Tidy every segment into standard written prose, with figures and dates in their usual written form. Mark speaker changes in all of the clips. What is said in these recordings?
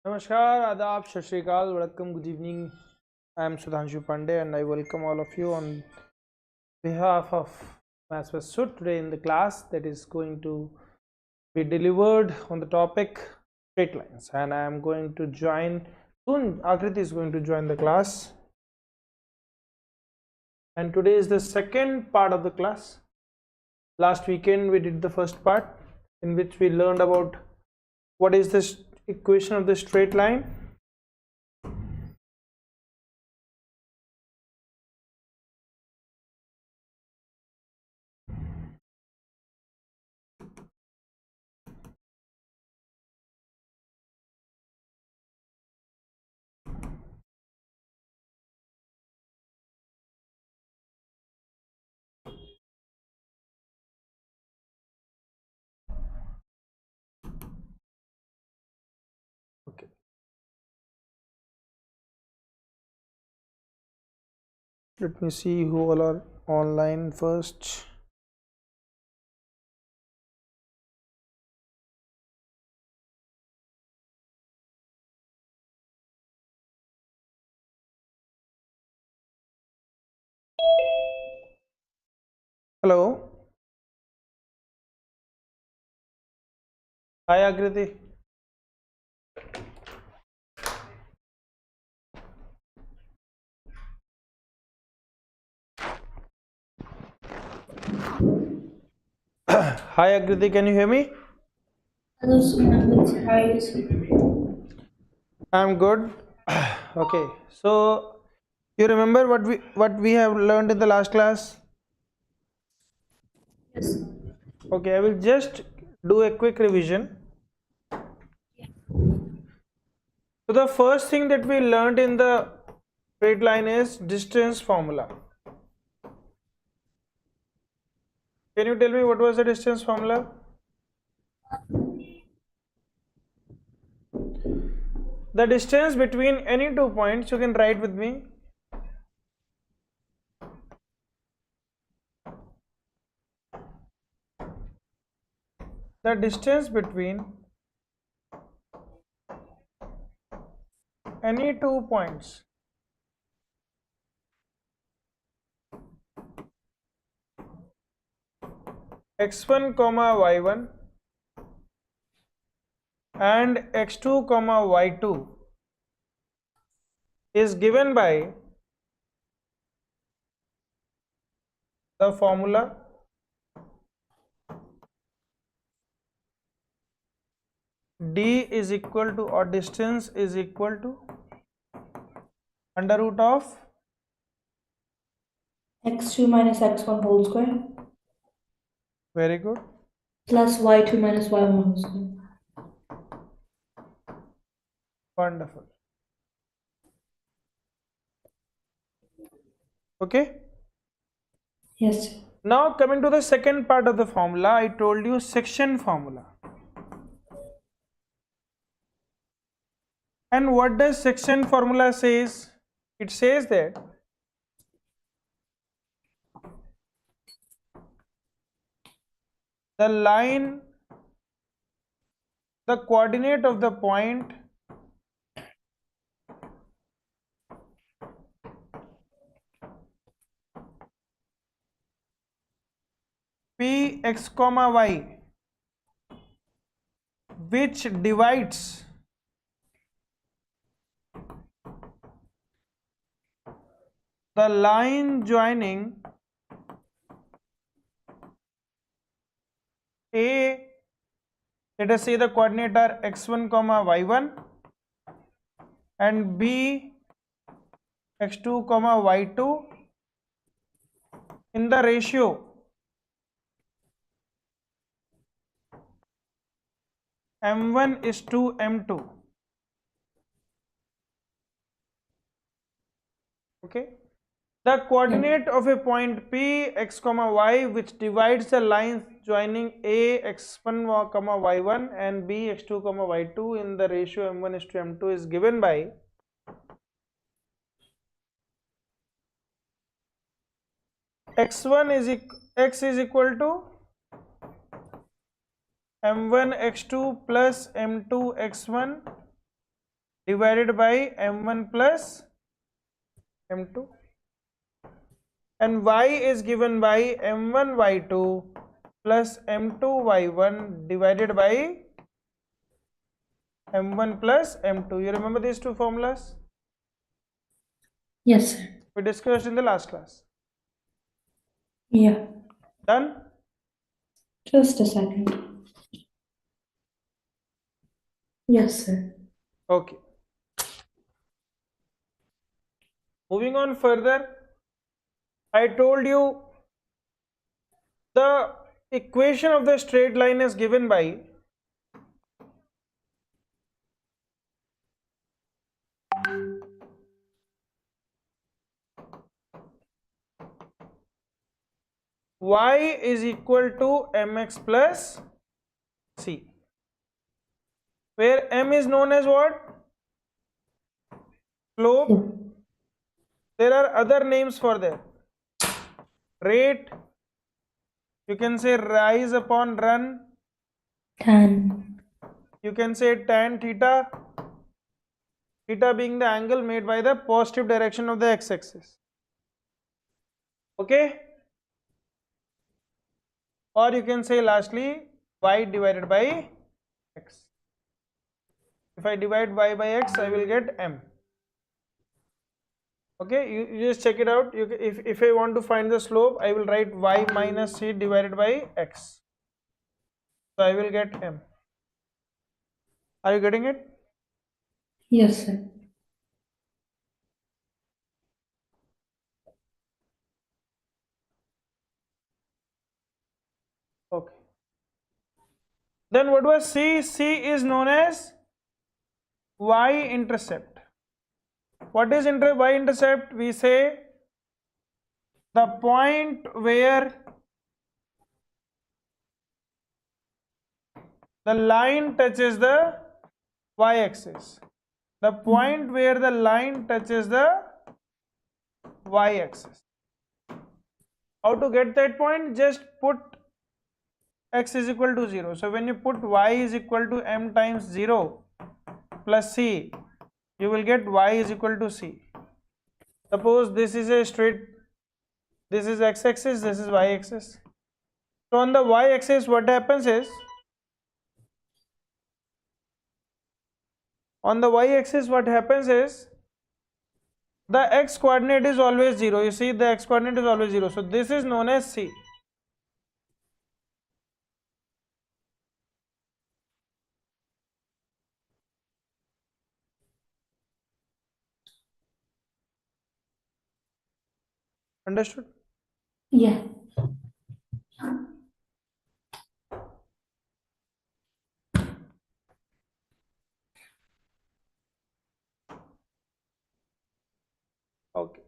Speaker 1: Namaskar, Adab, Shat Shri Akal, Welcome, good evening. I am Sudhanshu Pandey and I welcome all of you on behalf of Maths with Sud today in the class that is going to be delivered on the topic straight lines, and I am going to join soon. Akriti is going to join the class, and today is the second part of the class. Last weekend we did the first part in which we learned about what is this equation of the straight line. Okay. Let me see who all are online first. Hello. Hi Akriti. Hi Akriti, can you hear me?
Speaker 2: Hello, Sudhanshu. How are you, sir?
Speaker 1: I'm good. Okay, so you remember what we have learned in the last class?
Speaker 2: Yes.
Speaker 1: Okay, I will just do a quick revision. So the first thing that we learned in the straight line is distance formula. Can you tell me what was the distance formula? The distance between any 2 points, you can write with me. The distance between any 2 points x1 comma y1 and x2 comma y2 is given by the formula d is equal to, or distance is equal to, under root of
Speaker 2: X2 minus X1 whole square
Speaker 1: very good
Speaker 2: plus Y2 minus Y1 whole square.
Speaker 1: wonderful. Okay,
Speaker 2: Yes, sir.
Speaker 1: now coming to the second part of the formula, I told you section formula. And what does section formula says? It says that the line, the coordinate of the point p x comma y, which divides the line joining A, let us say the coordinate are x1 comma y1 and B x2 comma y2 in the ratio m1 is to m2. Okay, the coordinate of a point p x comma y which divides the lines joining A x1 comma y1 and B x2 comma y2 in the ratio m1 is to m2 is given by x1 is x is equal to m1 x2 plus m2 x1 divided by m1 plus m2, and y is given by m1 y2 plus m2 y1 divided by m1 plus m2. You remember these two formulas
Speaker 2: Yes, sir.
Speaker 1: we discussed in the last class?
Speaker 2: Yeah.
Speaker 1: Done?
Speaker 2: Just a second. Yes, sir.
Speaker 1: Okay. Moving on further, I told you the equation of the straight line is given by y is equal to mx plus c, where m is known as what? Slope.
Speaker 2: So,
Speaker 1: There are other names for that. Rate, you can say rise upon run,
Speaker 2: tan.
Speaker 1: you can say tan theta, theta being the angle made by the positive direction of the x-axis. Okay? Or you can say lastly y divided by x. If I divide y by x, I will get m. Okay, you just check it out. If I want to find the slope, I will write y minus c divided by x. So I will get m. Are you getting it?
Speaker 2: Yes, sir.
Speaker 1: Okay. Then what was c? C is known as y-intercept. What is y-intercept? We say the point where the line touches the y-axis. The point where the line touches the y-axis. How to get that point? Just put x is equal to 0. So when you put y is equal to m times 0 plus c, you will get y is equal to c. Suppose this is a straight, this is x-axis, this is y-axis. So on the y-axis what happens is, the x coordinate is always 0. You see, the x coordinate is always 0. So this is known as c. Understood?
Speaker 2: Yeah.
Speaker 1: Okay.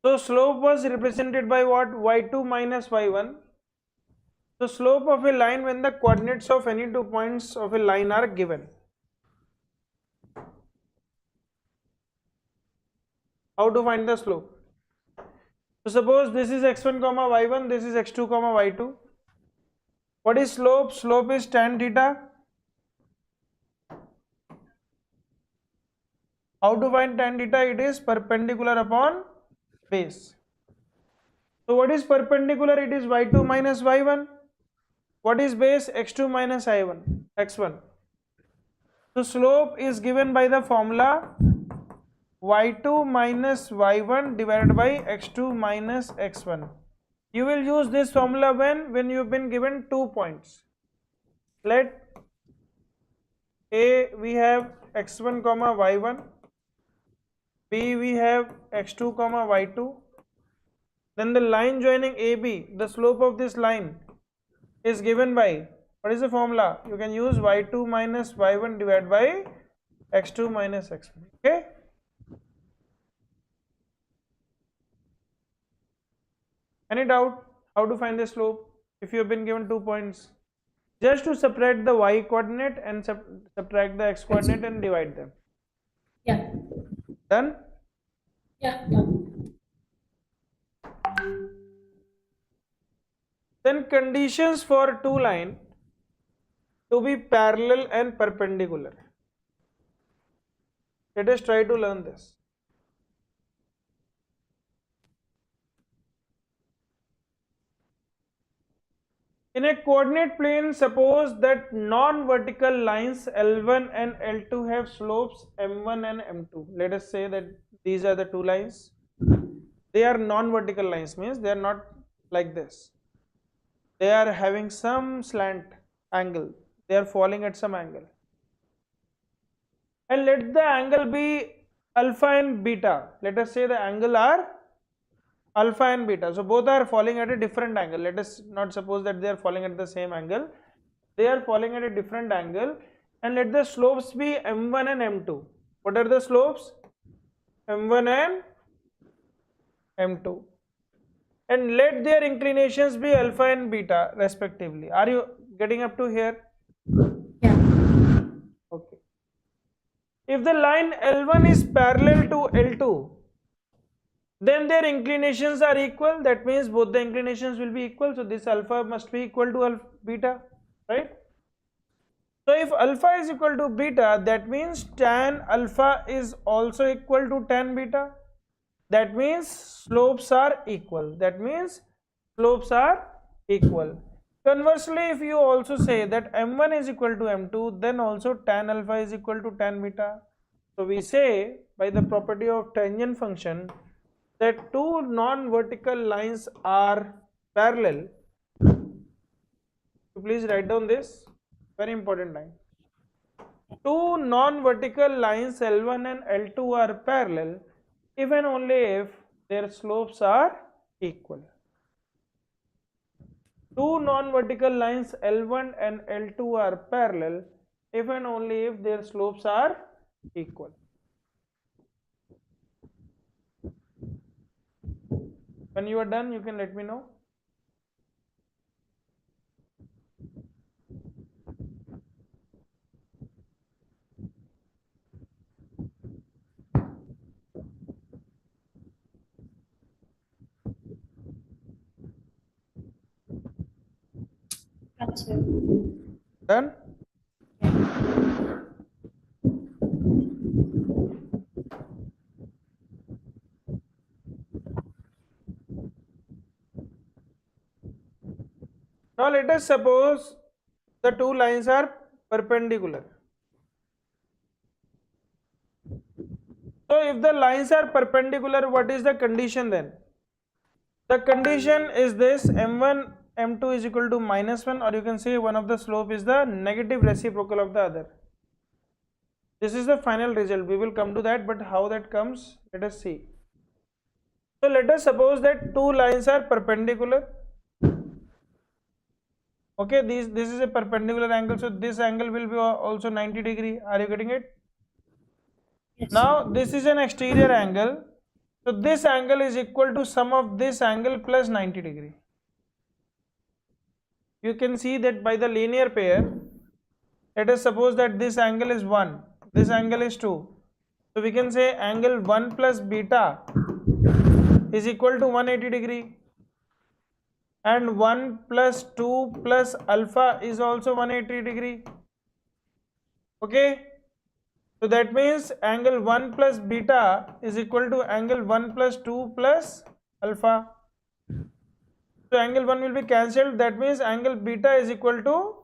Speaker 1: So slope was represented by what? y2 minus y1. So slope of a line when the coordinates of any 2 points of a line are given. How to find the slope? So suppose this is x1 comma y1, this is x2 comma y2. What is slope? Slope is tan theta. How to find tan theta? It is perpendicular upon base. So what is perpendicular? It is y2 minus y1. What is base? x2 minus x1. So slope is given by the formula y2 minus y1 divided by x2 minus x1. You will use this formula when you have been given 2 points. Let A we have x1 comma y1, B we have x2 comma y2. Then the line joining AB, the slope of this line is given by, what is the formula? You can use y2 minus y1 divided by x2 minus x1. Okay? Any doubt how to find the slope if you have been given 2 points? Just to subtract the y coordinate and subtract the x coordinate and divide them.
Speaker 2: Yeah.
Speaker 1: Done?
Speaker 2: Yeah.
Speaker 1: Then conditions for two lines to be parallel and perpendicular. Let us try to learn this. In a coordinate plane, suppose that non-vertical lines L1 and L2 have slopes M1 and M2. Let us say that these are the two lines. They are non-vertical lines, means they are not like this. They are having some slant angle. They are falling at some angle. And let the angle be alpha and beta. Let us say the angle are alpha and beta. So both are falling at a different angle. Let us not suppose that they are falling at the same angle. They are falling at a different angle, and let the slopes be M1 and M2. What are the slopes? M1 and M2. And let their inclinations be alpha and beta respectively. Are you getting up to here?
Speaker 2: Yeah.
Speaker 1: Okay. If the line L1 is parallel to L2, then their inclinations are equal. That means both the inclinations will be equal. So this alpha must be equal to beta, right? So if alpha is equal to beta, that means tan alpha is also equal to tan beta. That means slopes are equal. That means slopes are equal. Conversely, if you also say that m1 is equal to m2, then also tan alpha is equal to tan beta. So we say by the property of tangent function that two non-vertical lines are parallel. So please write down this, very important line. Two non-vertical lines L1 and L2 are parallel if and only if their slopes are equal. Two non-vertical lines L1 and L2 are parallel if and only if their slopes are equal. When you are done, you can let me know.
Speaker 2: Gotcha.
Speaker 1: Done? Now let us suppose the two lines are perpendicular. So if the lines are perpendicular, what is the condition then? The condition is this: m1 m2 is equal to -1, or you can say one of the slope is the negative reciprocal of the other. This is the final result. We will come to that, but how that comes, let us see. So let us suppose that two lines are perpendicular. Okay, this is a perpendicular angle, so this angle will be also 90 degree. Are you getting it?
Speaker 2: Yes.
Speaker 1: Now this is an exterior angle, so this angle is equal to sum of this angle plus 90 degree. You can see that by the linear pair. Let us suppose that this angle is 1, this angle is 2. So we can say angle 1 plus beta is equal to 180 degree, and 1 plus 2 plus alpha is also 180 degree. Okay, so that means angle 1 plus beta is equal to angle 1 plus 2 plus alpha. So angle 1 will be cancelled. That means angle beta is equal to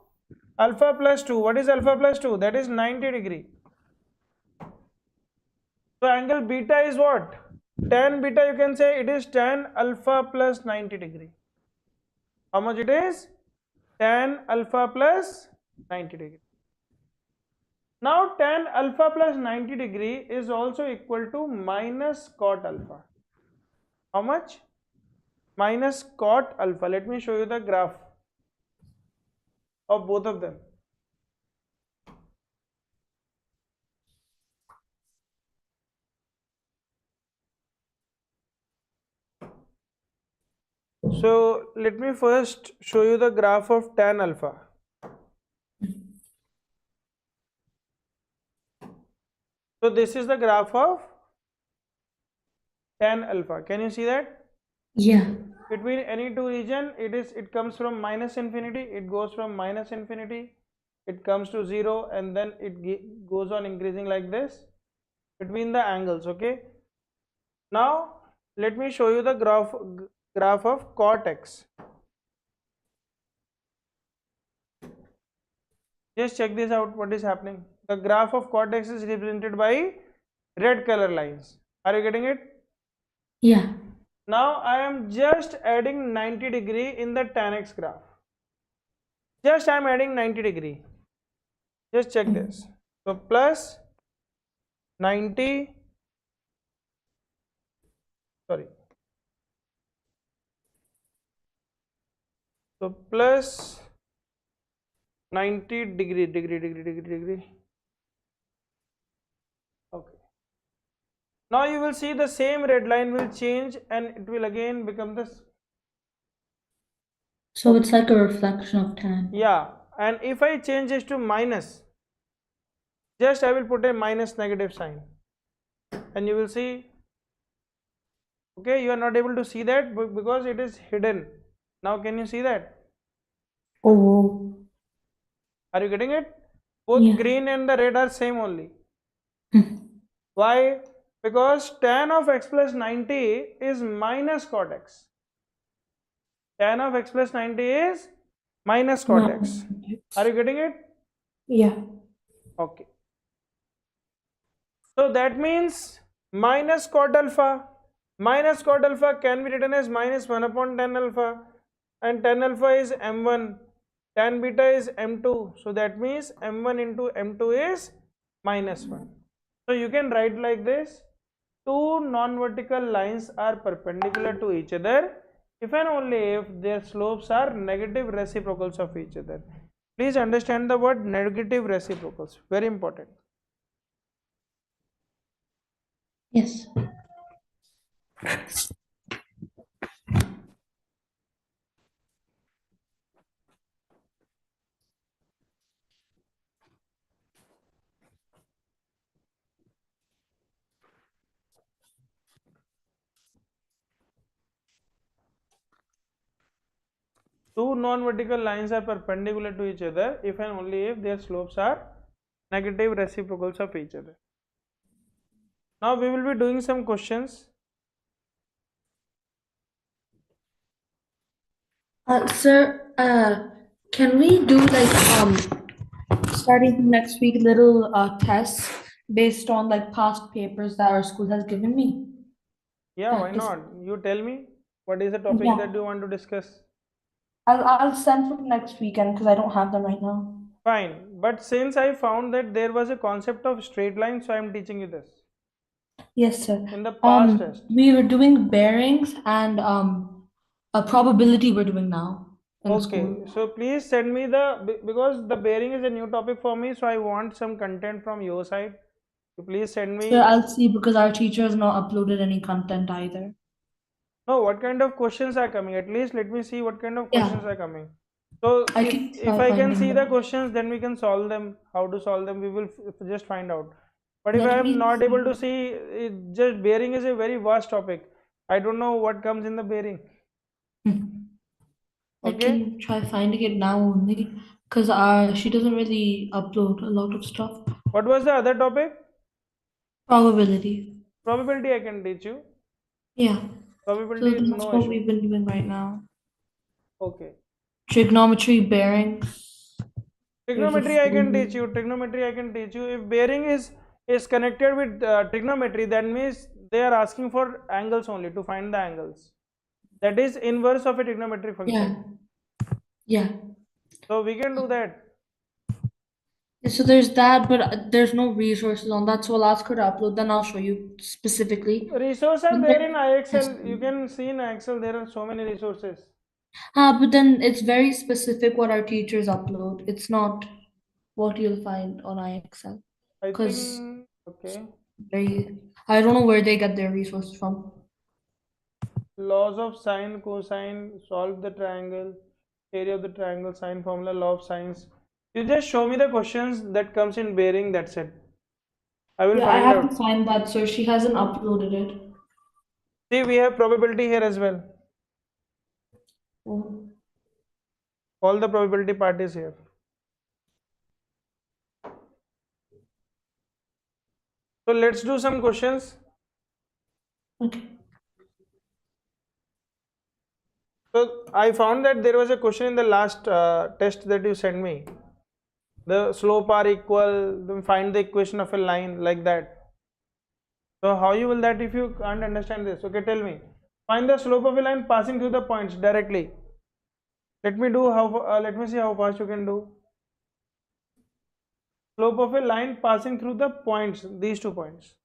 Speaker 1: alpha plus 2. What is alpha plus 2? That is 90 degree. So angle beta is what? Tan beta, you can say it is tan alpha plus 90 degree. How much it is? Tan alpha plus 90 degree. Now tan alpha plus 90 degree is also equal to minus cot alpha. How much? Minus cot alpha. Let me show you the graph of both of them. So let me first show you the graph of tan alpha. So this is the graph of tan alpha. Can you see that?
Speaker 2: Yeah.
Speaker 1: Between any two region, it comes from minus infinity, it goes from minus infinity, it comes to 0, and then it goes on increasing like this. between the angles. Okay, now let me show you the graph of cot x. Just check this out, what is happening. The graph of cot x is represented by red color lines. Are you getting it?
Speaker 2: Yeah.
Speaker 1: Now I am just adding 90 degree in the tan x graph. Just I am adding 90 degree. Just check this. So plus 90, sorry. So plus 90 degree. Okay. Now you will see the same red line will change and it will again become this.
Speaker 2: So it's like a reflection of tan.
Speaker 1: Yeah. And if I change this to minus, just I will put a minus negative sign. And you will see, okay, you are not able to see that because it is hidden. Now can you see that?
Speaker 2: Oh.
Speaker 1: Are you getting it? Both
Speaker 2: Yeah.
Speaker 1: green and the red are same only.
Speaker 2: Hmm.
Speaker 1: Why? Because tan of x plus 90 is minus cot x. Tan of x plus 90 is minus cot x. Are you getting it?
Speaker 2: Yeah.
Speaker 1: Okay. So that means minus cot alpha. Minus cot alpha can be written as minus 1 upon tan alpha. And tan alpha is m1. Tan beta is m2. So that means m1 into m2 is minus 1. So you can write like this. Two non-vertical lines are perpendicular to each other if and only if their slopes are negative reciprocals of each other. Please understand the word negative reciprocals. Very important.
Speaker 2: Yes.
Speaker 1: Two non-vertical lines are perpendicular to each other if and only if their slopes are negative reciprocals of each other. Now we will be doing some questions.
Speaker 2: Sir, can we do like starting from next week little tests based on like past papers that our school has given me?
Speaker 1: Yeah, why
Speaker 2: Practice.
Speaker 1: not? You tell me what is the topic that
Speaker 2: Yeah.
Speaker 1: you want to discuss.
Speaker 2: I'll send from next weekend because I don't have them right now.
Speaker 1: Fine, but since I found that there was a concept of straight line, so I am teaching you this
Speaker 2: Yes, sir.
Speaker 1: in the past test.
Speaker 2: We were doing bearings and a probability we're doing now in the
Speaker 1: Okay,
Speaker 2: school.
Speaker 1: so please send me because the bearing is a new topic for me, so I want some content from your side. So please send
Speaker 2: Sir,
Speaker 1: me.
Speaker 2: I'll see because our teacher has not uploaded any content either.
Speaker 1: No, what kind of questions are coming? At least let me see what kind of
Speaker 2: Yeah,
Speaker 1: questions are coming. So
Speaker 2: I
Speaker 1: if
Speaker 2: can
Speaker 1: if
Speaker 2: try
Speaker 1: I can
Speaker 2: finding
Speaker 1: see the
Speaker 2: them.
Speaker 1: questions, then we can solve them. How to solve them, we will just find out. But if I
Speaker 2: Let
Speaker 1: am
Speaker 2: me
Speaker 1: not able to
Speaker 2: see.
Speaker 1: see, just bearing is a very vast topic. I don't know what comes in the bearing.
Speaker 2: I
Speaker 1: Okay,
Speaker 2: can try finding it now only because she doesn't really upload a lot of stuff.
Speaker 1: what was the other topic?
Speaker 2: Probability.
Speaker 1: Probability I can teach you.
Speaker 2: Yeah. So
Speaker 1: Probability
Speaker 2: that's
Speaker 1: no
Speaker 2: what
Speaker 1: issue.
Speaker 2: we've been doing right now.
Speaker 1: Okay.
Speaker 2: Trigonometry, bearings. There's a
Speaker 1: Trigonometry I can teach
Speaker 2: few.
Speaker 1: you. Trigonometry I can teach you. If bearing is connected with trigonometry, that means they are asking for angles only to find the angles. That is inverse of a trigonometric function.
Speaker 2: Yeah. Yeah.
Speaker 1: So we can do that.
Speaker 2: So there's that, but there's no resources on that. So I'll ask her to upload. Then I'll show you specifically.
Speaker 1: Resources are
Speaker 2: But
Speaker 1: there in
Speaker 2: yes.
Speaker 1: IXL. You can see in IXL there are so many resources.
Speaker 2: But then it's very specific what our teachers upload. It's not what you'll find on IXL.
Speaker 1: I
Speaker 2: Because
Speaker 1: think okay.
Speaker 2: I don't know where they get their resources from.
Speaker 1: Laws of sine, cosine, solve the triangle, area of the triangle, sine formula, law of sines. You just show me the questions that comes in bearing. That's it. I will
Speaker 2: Yeah, I
Speaker 1: find
Speaker 2: have
Speaker 1: out.
Speaker 2: to find that, so she hasn't uploaded it.
Speaker 1: See, we have probability here as well.
Speaker 2: Oh.
Speaker 1: All the probability part is here. So let's do some questions.
Speaker 2: Okay.
Speaker 1: So I found that there was a question in the last test that you sent me. The slope are equal, then find the equation of a line, like that. So how you will that if you can't understand this? Okay, tell me. Find the slope of a line passing through the points directly. Let me see how fast you can do. Slope of a line passing through the points, these 2 points.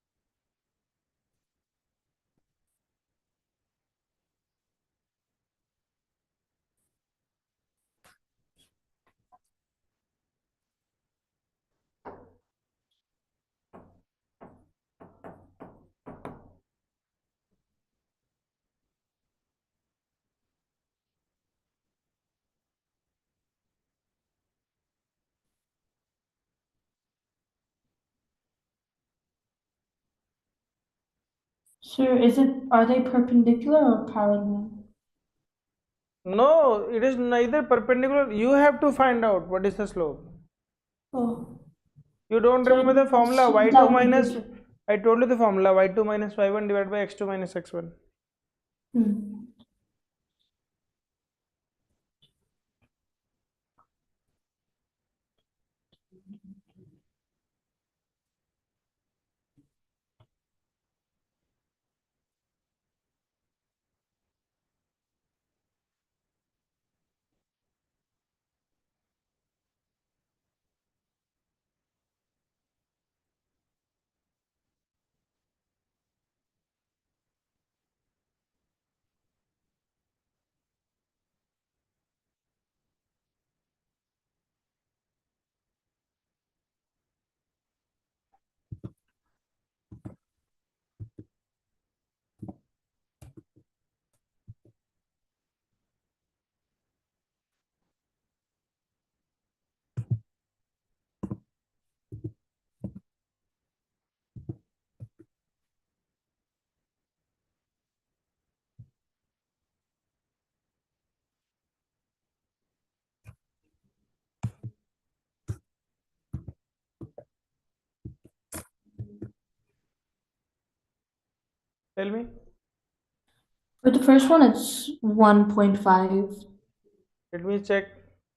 Speaker 2: Sir, are they perpendicular or parallel?
Speaker 1: No, it is neither perpendicular. You have to find out what is the slope.
Speaker 2: Oh,
Speaker 1: You don't
Speaker 2: so
Speaker 1: remember the formula
Speaker 2: assume
Speaker 1: y2
Speaker 2: that we
Speaker 1: minus,
Speaker 2: did.
Speaker 1: I told you the formula y2 minus y1 divided by x2 minus x1.
Speaker 2: Hmm.
Speaker 1: Tell me.
Speaker 2: For the first one, it's 1.5.
Speaker 1: Let me check.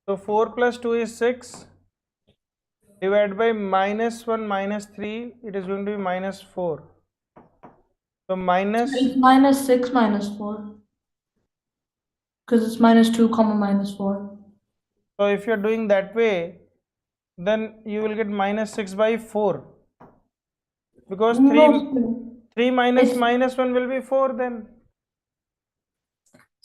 Speaker 1: So 4 plus 2 is 6. Divided by minus 1 minus 3, it is going to be minus 4. So minus,
Speaker 2: It's minus 6 minus 4. Because it's minus 2 comma minus 4.
Speaker 1: so if you are doing that way, then you will get minus 6 by 4. Because
Speaker 2: No,
Speaker 1: 3,
Speaker 2: sir.
Speaker 1: 3 minus
Speaker 2: It's,
Speaker 1: minus 1 will be 4 then.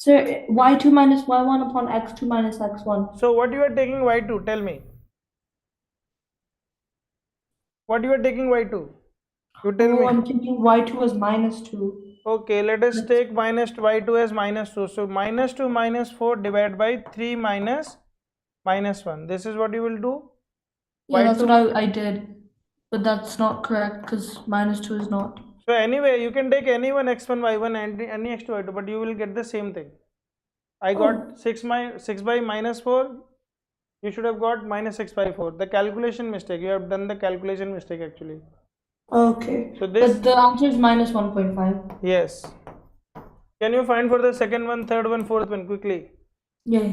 Speaker 2: sir, y2 minus y1 upon x2 minus x1.
Speaker 1: So what you are taking y2? Tell me. What you are taking y2? You tell
Speaker 2: Oh,
Speaker 1: me.
Speaker 2: I'm thinking y2 is minus 2.
Speaker 1: Okay, let us
Speaker 2: That's,
Speaker 1: take minus y2 as minus 2. So minus 2 minus 4 divided by 3 minus minus 1. This is what you will do.
Speaker 2: yeah, that's what
Speaker 1: y2.
Speaker 2: I did. But that's not correct because minus 2 is not.
Speaker 1: So anyway, you can take any one x1, y1 and any x2, y2, but you will get the same thing. I got
Speaker 2: Oh,
Speaker 1: 6 by minus 4. You should have got minus 6 by 4. The calculation mistake. You have done the calculation mistake actually.
Speaker 2: okay.
Speaker 1: So this,
Speaker 2: But the answer is minus 1.5.
Speaker 1: yes. Can you find for the second one, third one, fourth one quickly?
Speaker 2: Yeah.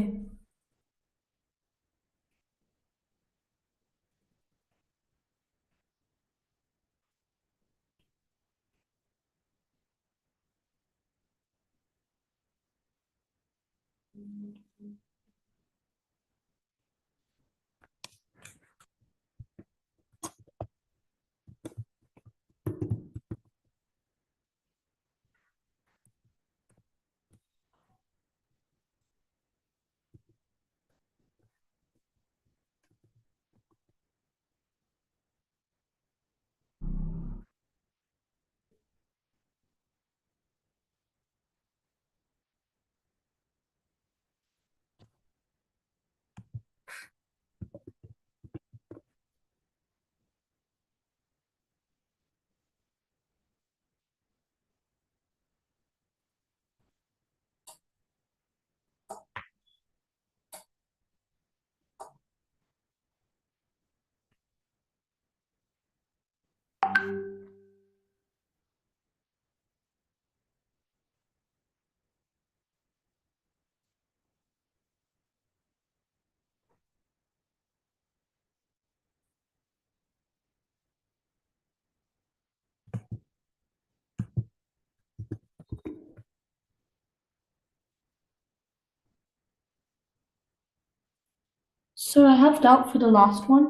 Speaker 2: So I have doubt for the last one.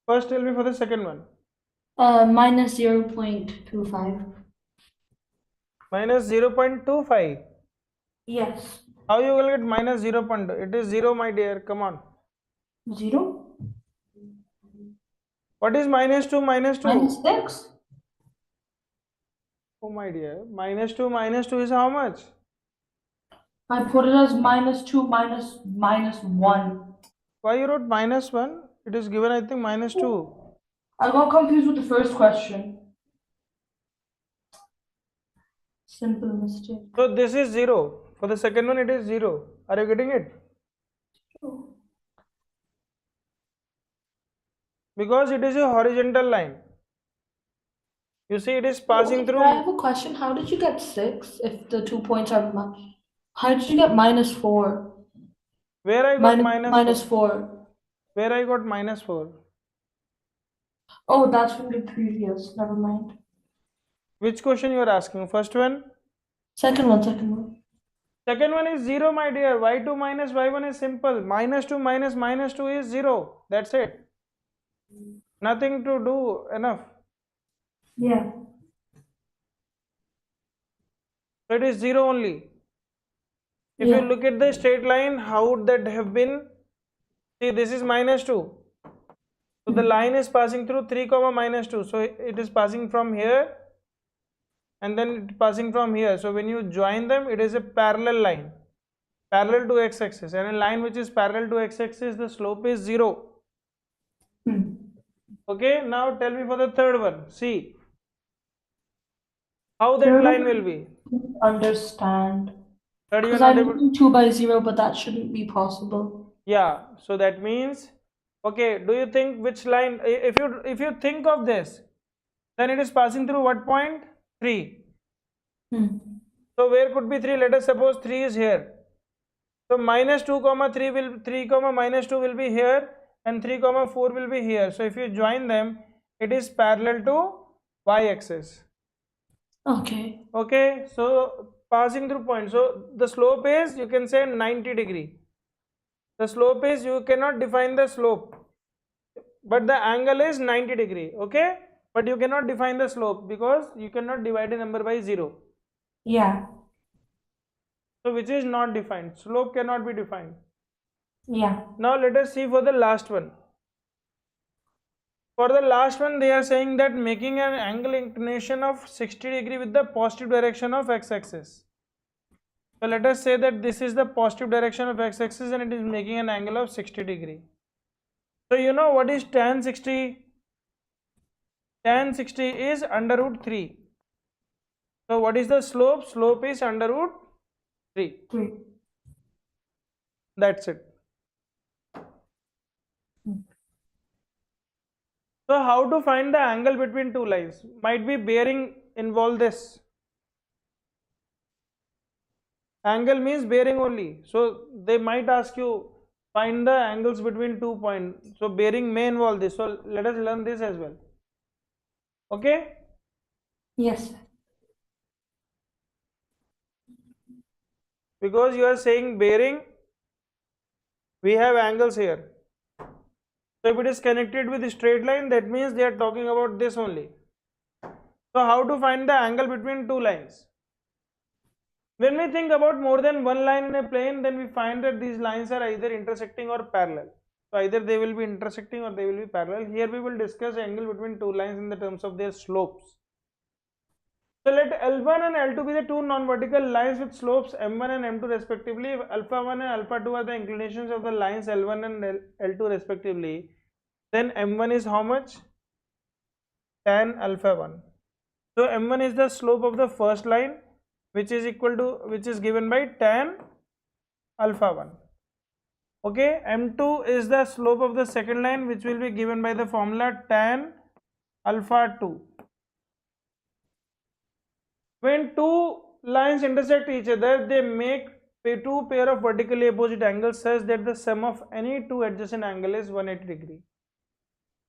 Speaker 1: First tell me for the second one.
Speaker 2: Minus 0.25.
Speaker 1: Minus 0.25.
Speaker 2: Yes.
Speaker 1: How you will get minus 0.2? It is 0, my dear. Come on.
Speaker 2: 0?
Speaker 1: What is minus 2 minus 2?
Speaker 2: Minus 6?
Speaker 1: Oh, my dear. Minus 2 is how much?
Speaker 2: I put it as minus 2 minus 1.
Speaker 1: Why you wrote minus 1? It is given, I think, minus 2.
Speaker 2: I got confused with the first question. Simple mistake.
Speaker 1: So this is 0. For the second one, it is 0. Are you getting it? Because it is a horizontal line. You see, it is passing through.
Speaker 2: I have a question. How did you get 6 if the 2 points are how did you get minus 4?
Speaker 1: Where I got
Speaker 2: minus 4?
Speaker 1: Where I got minus 4?
Speaker 2: Oh, that's from the previous. Never mind.
Speaker 1: Which question you are asking? First one?
Speaker 2: Second one.
Speaker 1: Second one is 0, my dear. y2 minus y1 is simple. Minus 2 minus minus 2 is 0. That's it. Nothing to do. Enough.
Speaker 2: Yeah.
Speaker 1: So it is 0 only. If you look at the straight line, how would that have been? See, this is minus 2. So the line is passing through 3 comma minus 2. So it is passing from here and then it passing from here. So when you join them, it is a parallel line, parallel to x-axis, and a line which is parallel to x-axis, the slope is 0. Okay, now tell me for the third one. See how that line will be.
Speaker 2: Understand.
Speaker 1: Because
Speaker 2: I'm doing 2 by 0, but that shouldn't be possible.
Speaker 1: Yeah, so that means, okay, do you think which line, if you think of this, then it is passing through what point? 3. So where could be 3? Let us suppose 3 is here. So minus 2 comma 3 will 3 comma minus 2 will be here and 3 comma 4 will be here. So if you join them, it is parallel to y-axis.
Speaker 2: Okay.
Speaker 1: Okay, so passing through point. So the slope is, you can say 90 degree. The slope is, you cannot define the slope, but the angle is 90 degree. Okay, but you cannot define the slope because you cannot divide a number by 0.
Speaker 2: Yeah.
Speaker 1: So which is not defined. Slope cannot be defined.
Speaker 2: Yeah.
Speaker 1: Now let us see for the last one. For the last one, they are saying that making an angle inclination of 60 degree with the positive direction of x-axis. So let us say that this is the positive direction of x-axis and it is making an angle of 60 degree. So you know what is tan 60? Tan 60 is under root 3. So what is the slope? Slope is under root 3. That's it. So how to find the angle between two lines? Might be bearing involve this. Angle means bearing only. So they might ask you find the angles between 2 points. So bearing may involve this. So let us learn this as well. Okay?
Speaker 2: Yes.
Speaker 1: Because you are saying bearing, we have angles here. So if it is connected with a straight line, that means they are talking about this only. So how to find the angle between two lines? When we think about more than one line in a plane, then we find that these lines are either intersecting or parallel. So either they will be intersecting or they will be parallel. Here we will discuss angle between two lines in the terms of their slopes. So let L1 and L2 be the two non-vertical lines with slopes M1 and M2 respectively. If alpha 1 and alpha 2 are the inclinations of the lines L1 and L2 respectively, then M1 is how much? Tan alpha 1. So M1 is the slope of the first line, which is given by tan alpha 1. Okay, M2 is the slope of the second line, which will be given by the formula tan alpha 2. When two lines intersect each other, they make two pair of vertically opposite angles such that the sum of any two adjacent angle is 180 degree.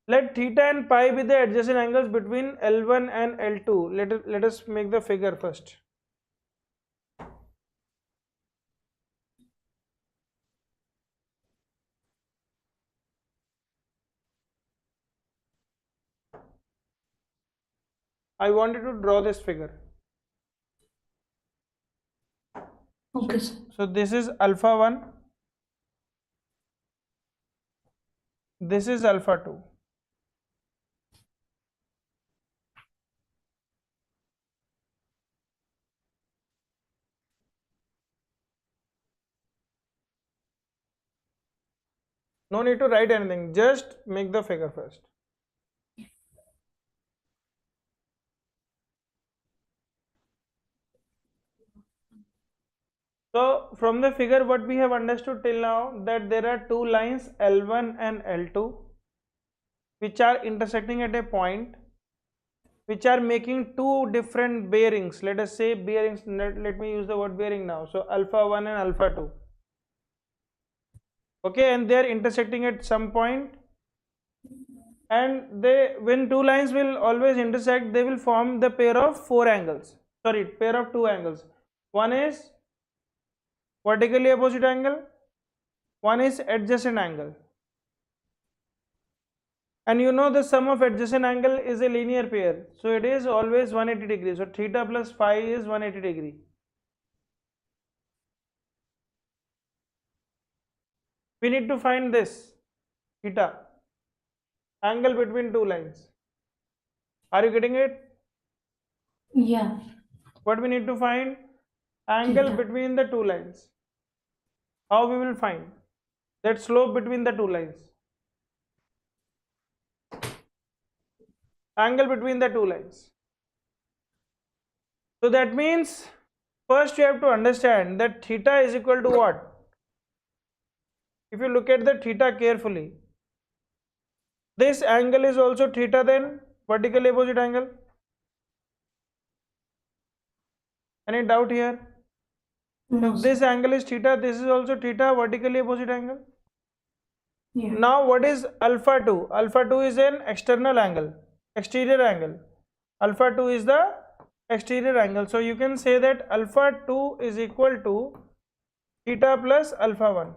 Speaker 1: Let theta and pi be the adjacent angles between L1 and L2. Let us make the figure first. I wanted to draw this figure.
Speaker 2: Okay, sir.
Speaker 1: So this is alpha 1, this is alpha 2. No need to write anything, just make the figure first. So from the figure what we have understood till now, that there are two lines L1 and L2 which are intersecting at a point, which are making two different bearings. Let us say bearings, let me use the word bearing now. So alpha 1 and alpha 2. Okay, and they are intersecting at some point, and they, when two lines will always intersect, they will form the pair of four angles. Sorry, pair of two angles. One is vertically opposite angle, one is adjacent angle. And you know the sum of adjacent angle is a linear pair, so it is always 180 degrees. So theta plus phi is 180 degree. We need to find this theta, angle between two lines. Are you getting it?
Speaker 2: Yeah.
Speaker 1: What we need to find? Angle
Speaker 2: Theta.
Speaker 1: between the two lines. How we will find that slope between the two lines? Angle between the two lines. So that means first you have to understand that theta is equal to what? If you look at the theta carefully, this angle is also theta, then vertically opposite angle. Any doubt here?
Speaker 2: No,
Speaker 1: If this
Speaker 2: sir.
Speaker 1: angle is theta, this is also theta, vertically opposite angle.
Speaker 2: Yeah.
Speaker 1: Now what is alpha 2? Alpha 2 is an external angle, exterior angle. Alpha 2 is the exterior angle. So you can say that alpha 2 is equal to theta plus alpha 1.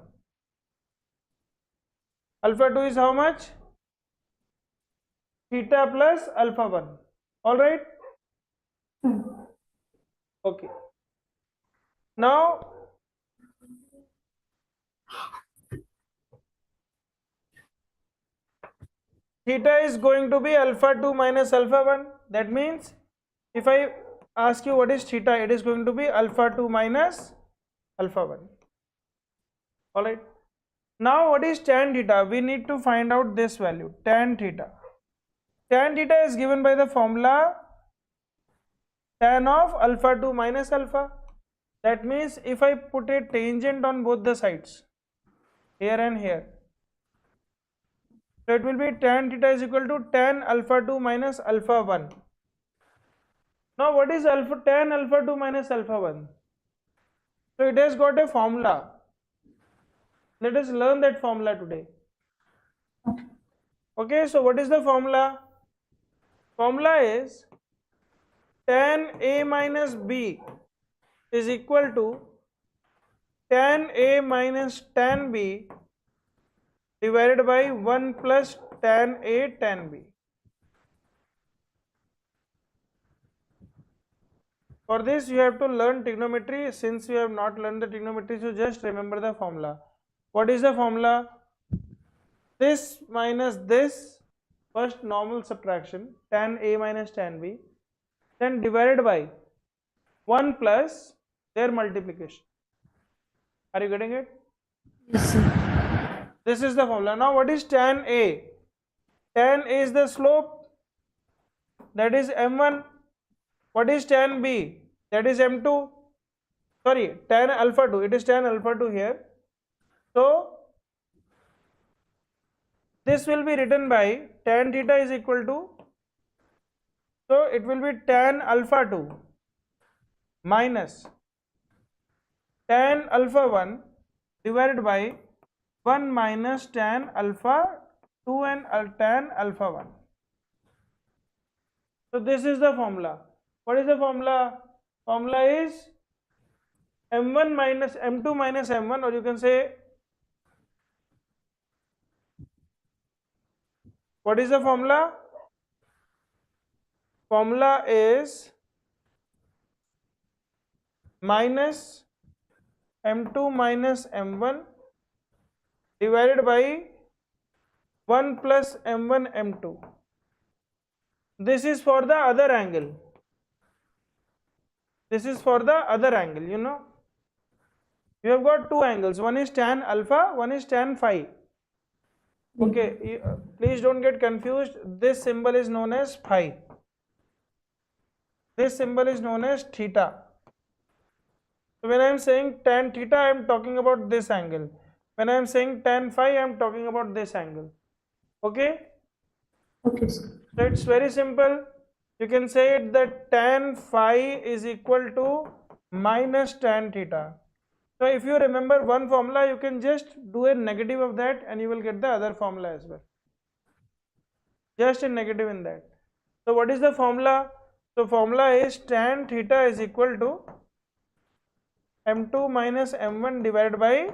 Speaker 1: Alpha 2 is how much? Theta plus alpha 1. Alright?
Speaker 2: Mm.
Speaker 1: Okay. Now theta is going to be alpha 2 minus alpha 1. That means if I ask you what is theta, it is going to be alpha 2 minus alpha 1. Alright. Now what is tan theta? We need to find out this value, tan theta. Tan theta is given by the formula tan of alpha 2 minus alpha. That means if I put a tangent on both the sides, here and here, so it will be tan theta is equal to tan alpha 2 minus alpha 1. Now what is tan alpha 2 minus alpha 1? So it has got a formula. Let us learn that formula today. Okay, so what is the formula? Formula is tan A minus B is equal to tan A minus tan B divided by 1 plus tan A tan B. For this you have to learn trigonometry. Since you have not learned the trigonometry, so just remember the formula. What is the formula? This minus this, first normal subtraction, tan A minus tan B, then divided by 1 plus their multiplication. Are you getting it?
Speaker 2: Yes, sir.
Speaker 1: This is the formula. Now what is tan A? Tan A is the slope, that is m1. What is tan B? That is m2. Sorry, tan alpha 2. It is tan alpha 2 here. So this will be written by tan theta is equal to, so it will be tan alpha 2 minus tan alpha 1 divided by 1 minus tan alpha 2 and tan alpha 1. So this is the formula. What is the formula? Formula is m1 minus m2 minus m1, or you can say, what is the formula? formula is minus m2 minus m1 divided by 1 plus m1 m2. This is for the other angle. This is for the other angle, you know. You have got two angles. One is tan alpha, one is tan phi. Okay, please don't get confused. This symbol is known as phi. This symbol is known as theta. So when I am saying tan theta, I am talking about this angle. When I am saying tan phi, I am talking about this angle. Okay?
Speaker 2: Okay, sir.
Speaker 1: So it's very simple. You can say it that tan phi is equal to minus tan theta. So if you remember one formula, you can just do a negative of that and you will get the other formula as well. Just a negative in that. So what is the formula? So formula is tan theta is equal to m2 minus m1 divided by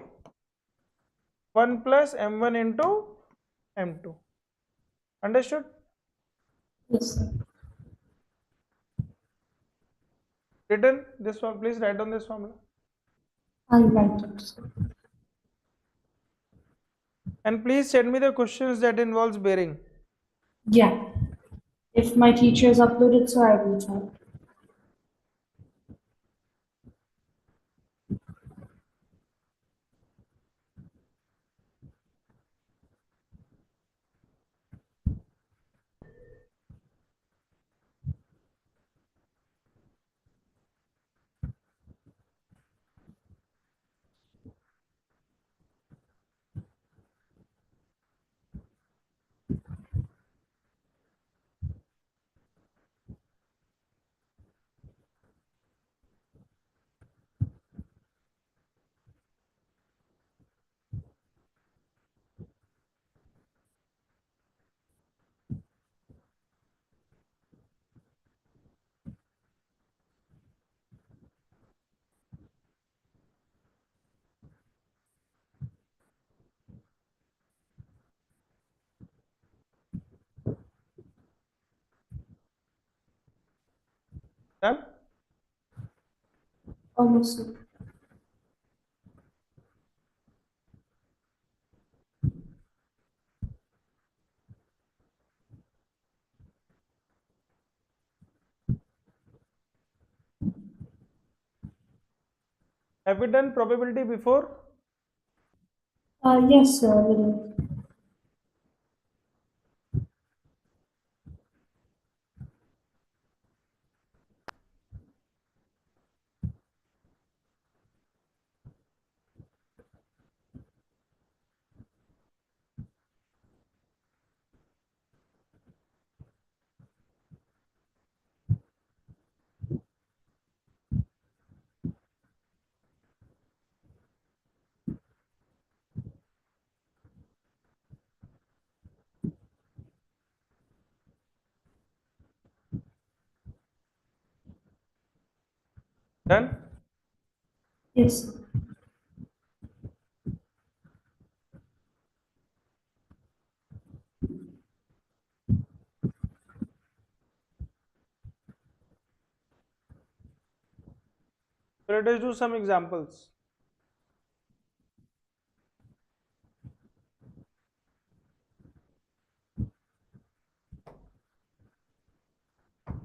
Speaker 1: 1 plus m1 into m2. Understood?
Speaker 2: Yes, sir.
Speaker 1: Written this one, please write down this formula.
Speaker 2: I'll write it, sir.
Speaker 1: And please send me the questions that involves bearing.
Speaker 2: Yeah. If my teacher has uploaded, so I will try.
Speaker 1: Done?
Speaker 2: Almost, sir.
Speaker 1: Have we done probability before?
Speaker 2: Yes, sir. I will.
Speaker 1: Done?
Speaker 2: Yes, sir.
Speaker 1: So let us do some examples.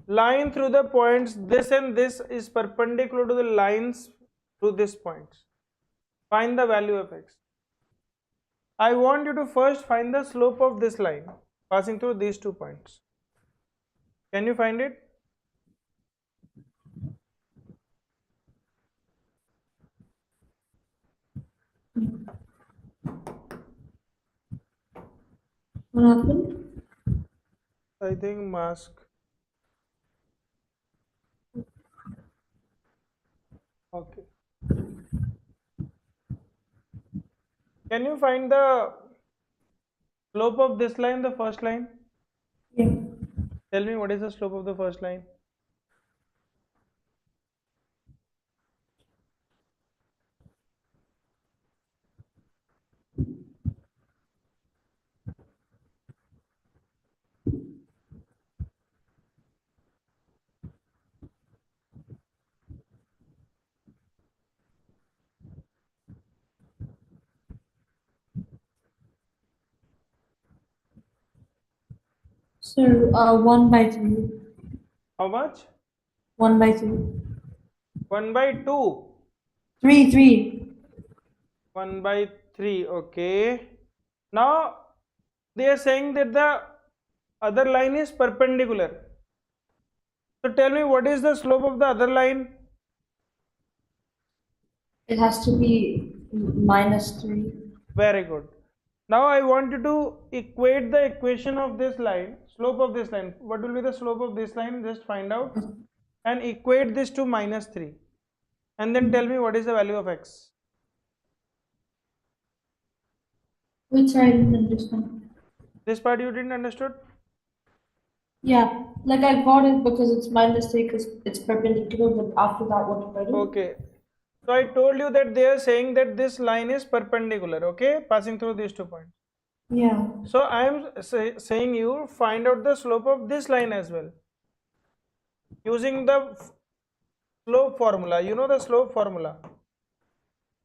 Speaker 1: Line through the points this and this is perpendicular to the lines through these points. Find the value of x. I want you to first find the slope of this line passing through these 2 points. Can you find it?
Speaker 2: What happened?
Speaker 1: I think mask. Okay. Can you find the slope of this line, the first line?
Speaker 2: Yeah.
Speaker 1: Tell me what is the slope of the first line?
Speaker 2: Sir, 1/3.
Speaker 1: How much?
Speaker 2: 1/3.
Speaker 1: 1 by 2.
Speaker 2: 3.
Speaker 1: 1 by 3. Okay. Now they are saying that the other line is perpendicular. So tell me, what is the slope of the other line?
Speaker 2: It has to be -3.
Speaker 1: Very good. Now I want you to equate the equation of this line, slope of this line. What will be the slope of this line? Just find out and equate this to -3. And then tell me what is the value of x.
Speaker 2: Which I didn't understand.
Speaker 1: This part you didn't understood?
Speaker 2: Yeah, like I got it because it's -3 because it's perpendicular, but after that, what do I do?
Speaker 1: Okay. So I told you that they are saying that this line is perpendicular, okay, passing through these 2 points.
Speaker 2: Yeah.
Speaker 1: So I am saying you find out the slope of this line as well using the slope formula. You know the slope formula.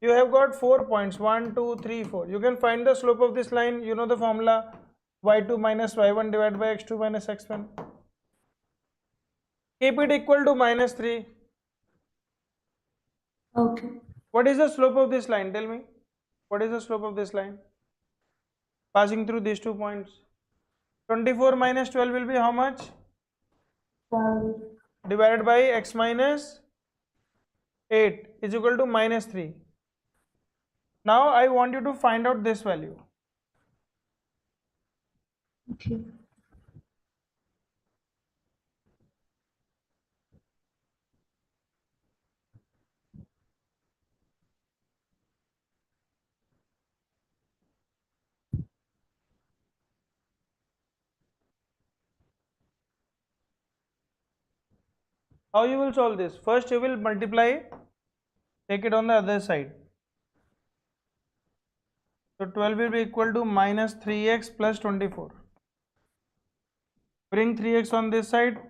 Speaker 1: You have got 4 points, 1, 2, 3, 4. You can find the slope of this line. You know the formula, y2 minus y1 divided by x2 minus x1. Keep it equal to -3.
Speaker 2: Okay.
Speaker 1: What is the slope of this line? Tell me. What is the slope of this line? Passing through these 2 points. 24 minus 12 will be how much?
Speaker 2: 12.
Speaker 1: Divided by x minus 8 is equal to -3. Now I want you to find out this value.
Speaker 2: Okay.
Speaker 1: How you will solve this? First you will multiply, take it on the other side. So 12 will be equal to minus 3x plus 24. Bring 3x on this side.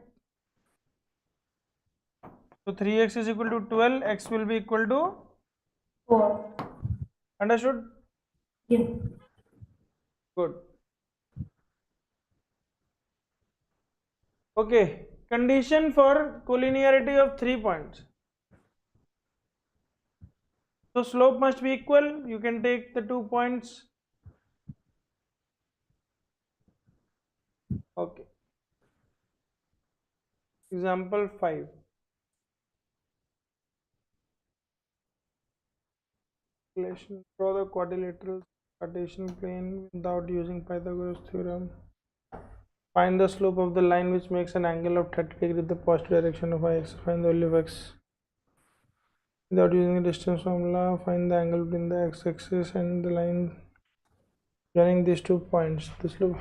Speaker 1: So 3x is equal to 12, x will be equal to
Speaker 2: 4.
Speaker 1: understood?
Speaker 2: Yeah.
Speaker 1: Good. Okay, condition for collinearity of 3 points. So slope must be equal. You can take the 2 points. Okay. Example 5. Draw the quadrilateral Cartesian plane without using Pythagoras theorem. Find the slope of the line which makes an angle of 30 degrees in the positive direction of x. Find the value of x. Without using the distance formula, find the angle between the x-axis and the line joining these 2 points. The slope.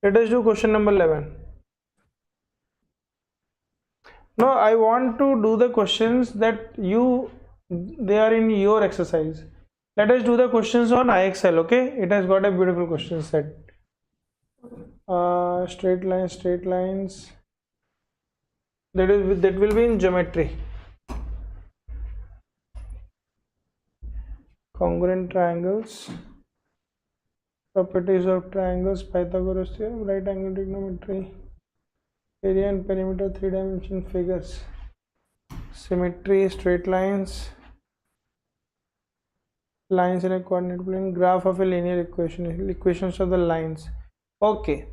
Speaker 1: Let us do question number 11. No, I want to do the questions that they are in your exercise. Let us do the questions on IXL, okay? It has got a beautiful question set. Straight lines. That will be in geometry. Congruent triangles. Properties of triangles, Pythagoras theorem, right angle trigonometry, area and perimeter, 3-dimensional figures, symmetry, straight lines, lines in a coordinate plane, graph of a linear equation, equations of the lines. Okay.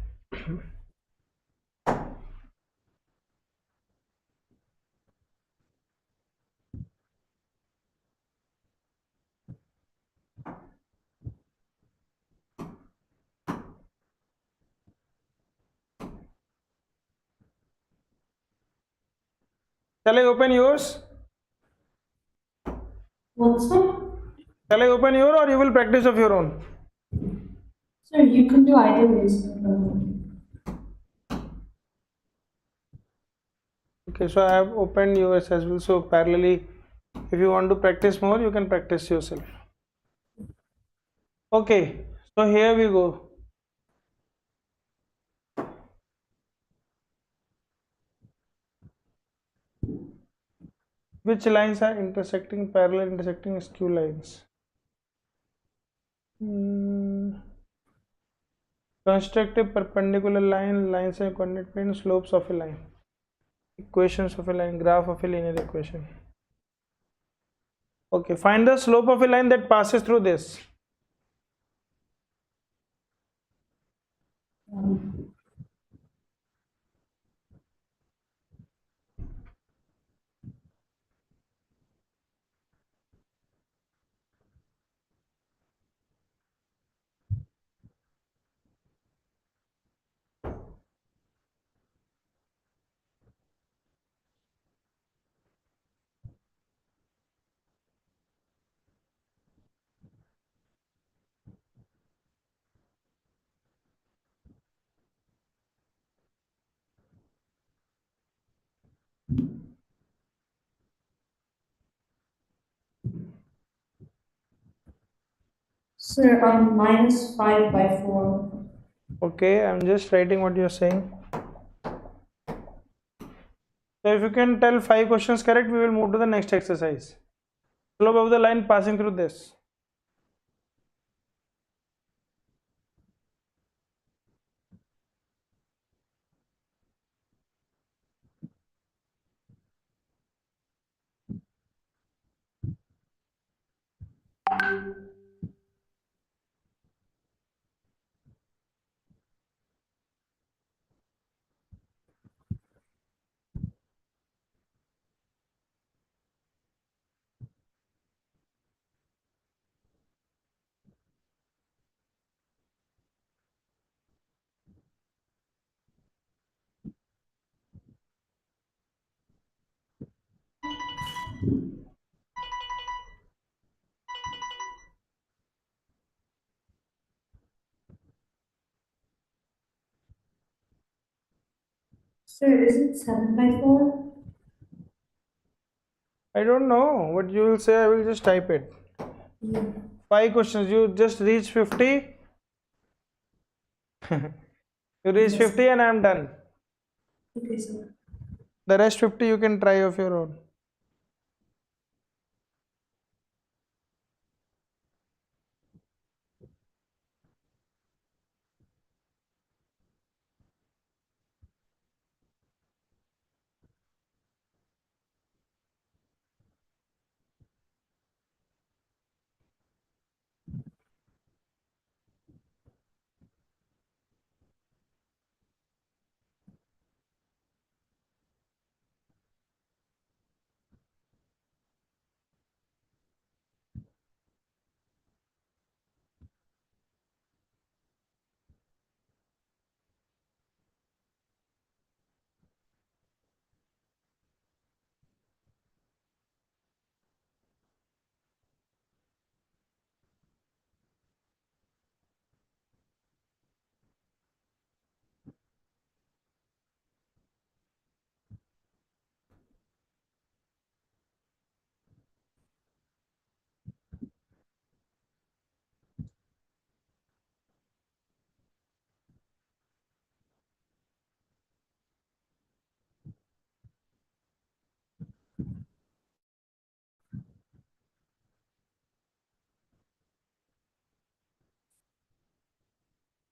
Speaker 1: Shall I open yours?
Speaker 2: What's that?
Speaker 1: Shall I open your or you will practice of your own?
Speaker 2: Sir, you can do either ways.
Speaker 1: Okay, so I have opened yours as well. So parallelly, if you want to practice more, you can practice yourself. Okay, so here we go. Which lines are intersecting, parallel intersecting skew lines? Hmm. Construct a perpendicular line, lines and coordinate plane, slopes of a line, equations of a line, graph of a linear equation. Okay, find the slope of a line that passes through this.
Speaker 2: Um, Sir, minus 5/4.
Speaker 1: Okay, I'm just writing what you're saying. So if you can tell 5 questions correct, we will move to the next exercise. Slope of the line passing through this.
Speaker 2: Sir, is it 7/4?
Speaker 1: I don't know what you will say, I will just type it.
Speaker 2: Yeah.
Speaker 1: 5 questions, you just reach 50. You reach
Speaker 2: Yes.
Speaker 1: 50 and I'm done.
Speaker 2: Okay, sir.
Speaker 1: The rest 50 you can try of your own.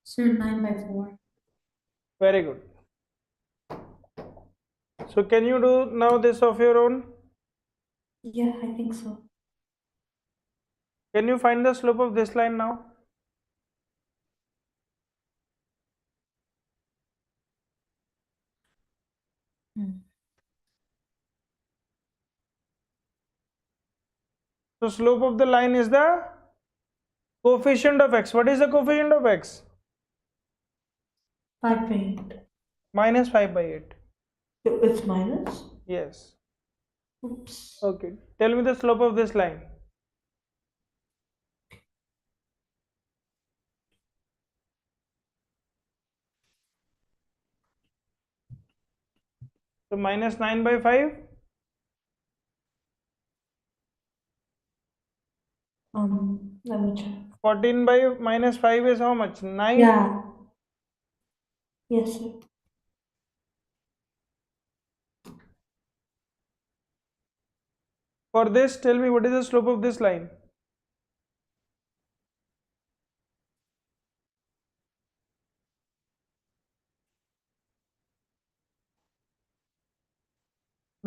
Speaker 2: Sir, 9/4.
Speaker 1: Very good. So can you do now this of your own?
Speaker 2: Yeah, I think so.
Speaker 1: Can you find the slope of this line now?
Speaker 2: Hmm.
Speaker 1: So slope of the line is the coefficient of x. What is the coefficient of x?
Speaker 2: 5/8.
Speaker 1: Minus 5 by 8.
Speaker 2: It's minus?
Speaker 1: Yes.
Speaker 2: Oops.
Speaker 1: Okay. Tell me the slope of this line. So minus 9 by 5.
Speaker 2: Let me check.
Speaker 1: 14 by minus 5 is how much? 9.
Speaker 2: Yeah. Yes, sir.
Speaker 1: For this, tell me what is the slope of this line?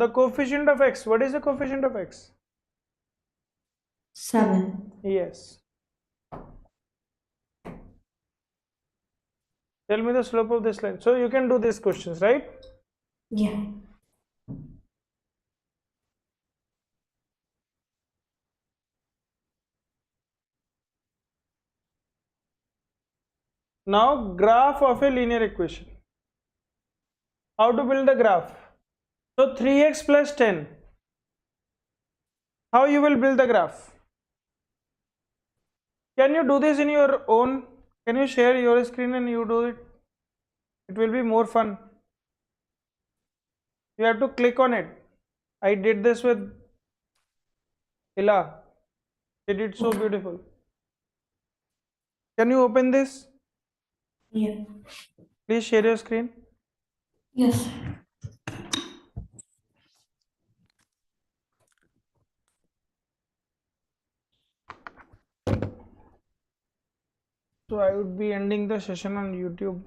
Speaker 1: The coefficient of x. What is the coefficient of x?
Speaker 2: 7.
Speaker 1: Yes. Tell me the slope of this line. So you can do these questions, right?
Speaker 2: Yeah.
Speaker 1: Now graph of a linear equation. How to build the graph? So 3x plus 10. How you will build the graph? Can you do this in your own? Can you share your screen and you do it? It will be more fun. You have to click on it. I did this with Ila. She did so beautiful. Can you open this?
Speaker 2: Yeah.
Speaker 1: Please share your screen.
Speaker 2: Yes.
Speaker 1: So I would be ending the session on YouTube.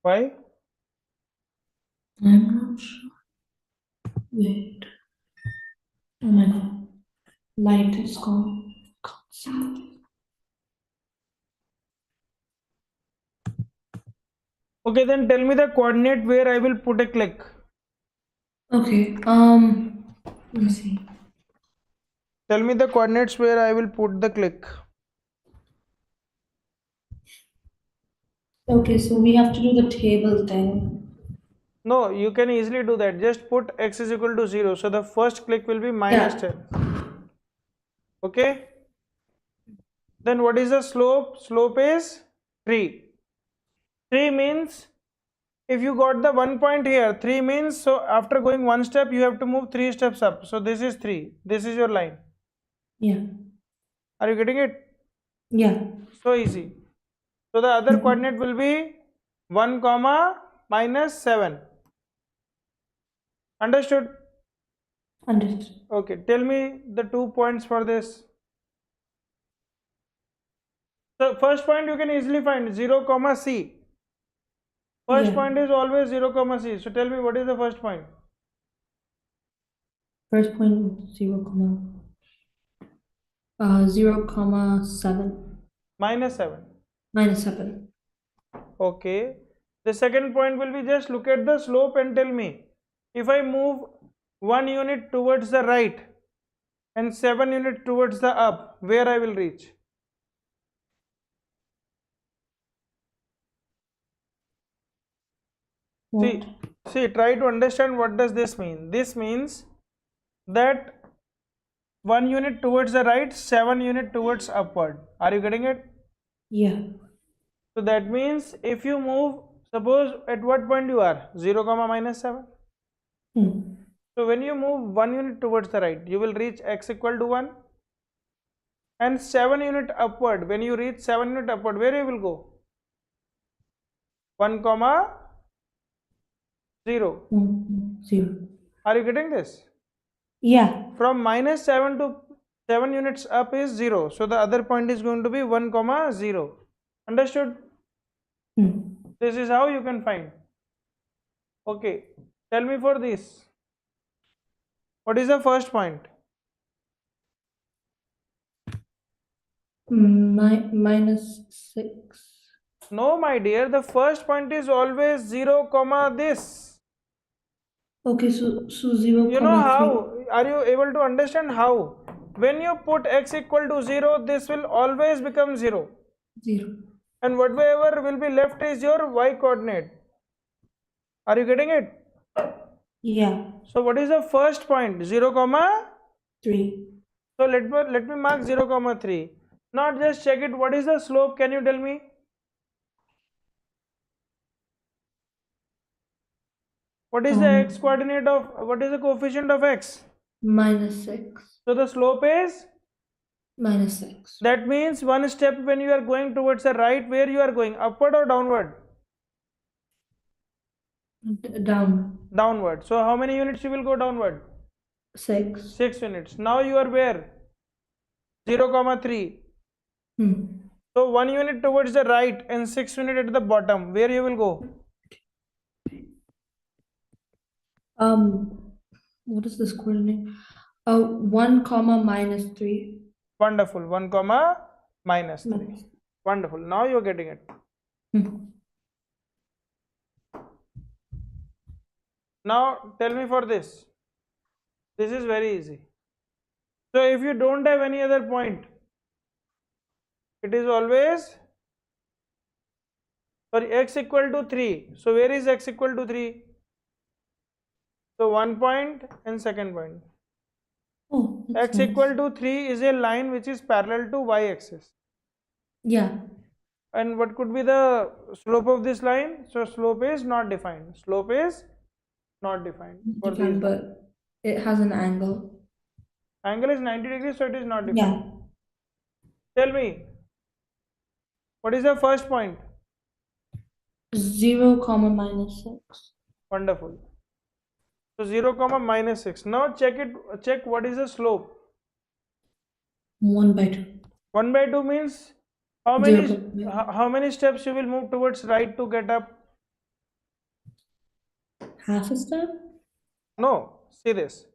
Speaker 1: Why?
Speaker 2: I'm not sure. Wait. Oh my god. Light is gone. Can't see.
Speaker 1: Okay, then tell me the coordinate where I will put a click.
Speaker 2: Okay. Let me see.
Speaker 1: Tell me the coordinates where I will put the click.
Speaker 2: Okay, so we have to do the table thing.
Speaker 1: No, you can easily do that. Just put x is equal to 0. So the first click will be minus
Speaker 2: Yeah.
Speaker 1: 10. Okay. Then what is the slope? Slope is 3. 3 means if you got the 1 point here, 3 means so after going one step you have to move 3 steps up. So this is 3. This is your line.
Speaker 2: Yeah.
Speaker 1: Are you getting it?
Speaker 2: Yeah.
Speaker 1: So easy. So the other coordinate will be 1 comma minus 7. Understood?
Speaker 2: Understood.
Speaker 1: Okay, tell me the 2 points for this. So first point you can easily find 0 comma c. First
Speaker 2: Yeah.
Speaker 1: point is always 0 comma c. So tell me what is the first point?
Speaker 2: First point 0,
Speaker 1: 7.
Speaker 2: minus 7.
Speaker 1: Okay. The second point will be just look at the slope and tell me if I move 1 unit towards the right and 7 unit towards the up, where I will reach?
Speaker 2: What?
Speaker 1: See, try to understand what does this mean. This means that 1 unit towards the right, 7 unit towards upward. Are you getting it?
Speaker 2: Yeah.
Speaker 1: So that means if you move, suppose at what point you are? 0 comma minus 7. So when you move 1 unit towards the right, you will reach x equal to 1. And 7 unit upward, when you reach 7 unit upward, where you will go? 1 comma 0.
Speaker 2: 0.
Speaker 1: Are you getting this?
Speaker 2: Yeah.
Speaker 1: From minus 7 to 7 units up is 0. So the other point is going to be 1 comma 0. Understood? This is how you can find. Okay. Tell me for this. What is the first point?
Speaker 2: Minus 6.
Speaker 1: No, my dear. The first point is always 0 comma this.
Speaker 2: Okay, so 0,
Speaker 1: You know
Speaker 2: 3.
Speaker 1: how? Are you able to understand how? When you put x equal to 0, this will always become 0.
Speaker 2: 0.
Speaker 1: And whatever will be left is your y coordinate. Are you getting it?
Speaker 2: Yeah.
Speaker 1: So what is the first point? 0 comma
Speaker 2: 3.
Speaker 1: So let me mark 0 comma 3. Now just check it. What is the slope? Can you tell me? What is the x coordinate of, what is the coefficient of x?
Speaker 2: Minus 6.
Speaker 1: So the slope is?
Speaker 2: Minus 6.
Speaker 1: That means one step when you are going towards the right, where you are going? Upward or downward?
Speaker 2: Down.
Speaker 1: Downward. So how many units you will go downward?
Speaker 2: 6.
Speaker 1: 6 units. Now you are where? 0 comma 3. So 1 unit towards the right and 6 unit at the bottom. Where you will go?
Speaker 2: What is this coordinate? 1 comma minus 3.
Speaker 1: Wonderful. 1 comma minus 3.
Speaker 2: Minus.
Speaker 1: Wonderful. Now you're getting it. Now tell me for this. This is very easy. So if you don't have any other point, it is always for x equal to 3. So where is x equal to 3? So 1 point and second point.
Speaker 2: Oh,
Speaker 1: X
Speaker 2: nice.
Speaker 1: equal to 3 is a line which is parallel to y axis.
Speaker 2: Yeah.
Speaker 1: And what could be the slope of this line? So slope is not defined. Slope is not defined for these.
Speaker 2: But it has an angle.
Speaker 1: Angle is 90 degrees, so it is not defined.
Speaker 2: Yeah.
Speaker 1: Tell me, what is the first point?
Speaker 2: 0 comma minus 6.
Speaker 1: Wonderful. So 0 comma minus 6. Now check what is the slope.
Speaker 2: 1 by 2.
Speaker 1: 1 by 2 means how many steps you will move towards right to get up?
Speaker 2: Half a step?
Speaker 1: No, see this.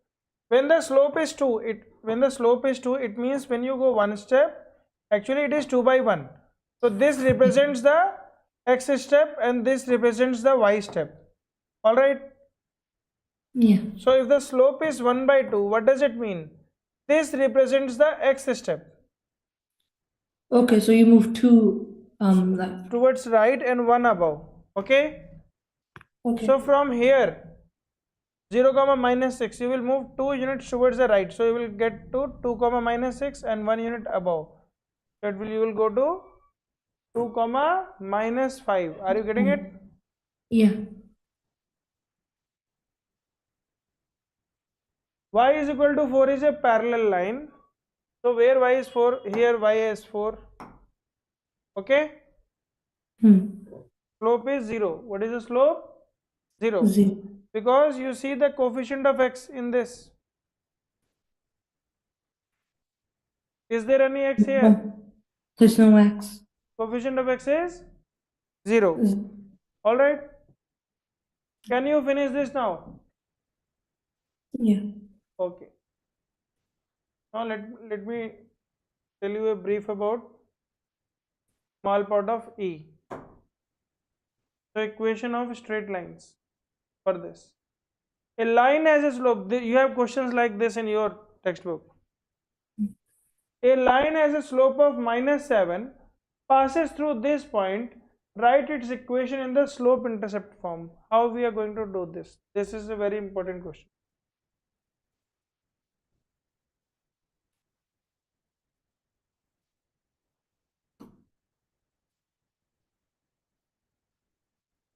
Speaker 1: When the slope is 2, it means when you go one step, actually it is 2 by 1. So this represents the x step and this represents the y step. Alright?
Speaker 2: Yeah.
Speaker 1: So if the slope is 1 by 2, what does it mean? This represents the x step.
Speaker 2: Okay, so you move 2 left.
Speaker 1: Towards right and 1 above. Okay?
Speaker 2: Okay.
Speaker 1: So from here, 0 comma minus 6, you will move 2 units towards the right. So you will get to 2 comma minus 6 and 1 unit above. So you will go to 2 comma minus 5. Are you getting it?
Speaker 2: Yeah.
Speaker 1: Y is equal to 4 is a parallel line. So where y is 4? Here y is 4. Okay? Slope is 0. What is the slope? 0.
Speaker 2: 0.
Speaker 1: Because you see the coefficient of x in this. Is there any x here?
Speaker 2: No. There's no x.
Speaker 1: Coefficient of x is 0. Alright? Can you finish this now?
Speaker 2: Yeah.
Speaker 1: Okay. Now let me tell you a brief about small part of E. So equation of straight lines for this. A line has a slope. You have questions like this in your textbook. A line has a slope of minus 7, passes through this point. Write its equation in the slope intercept form. How we are going to do this? This is a very important question.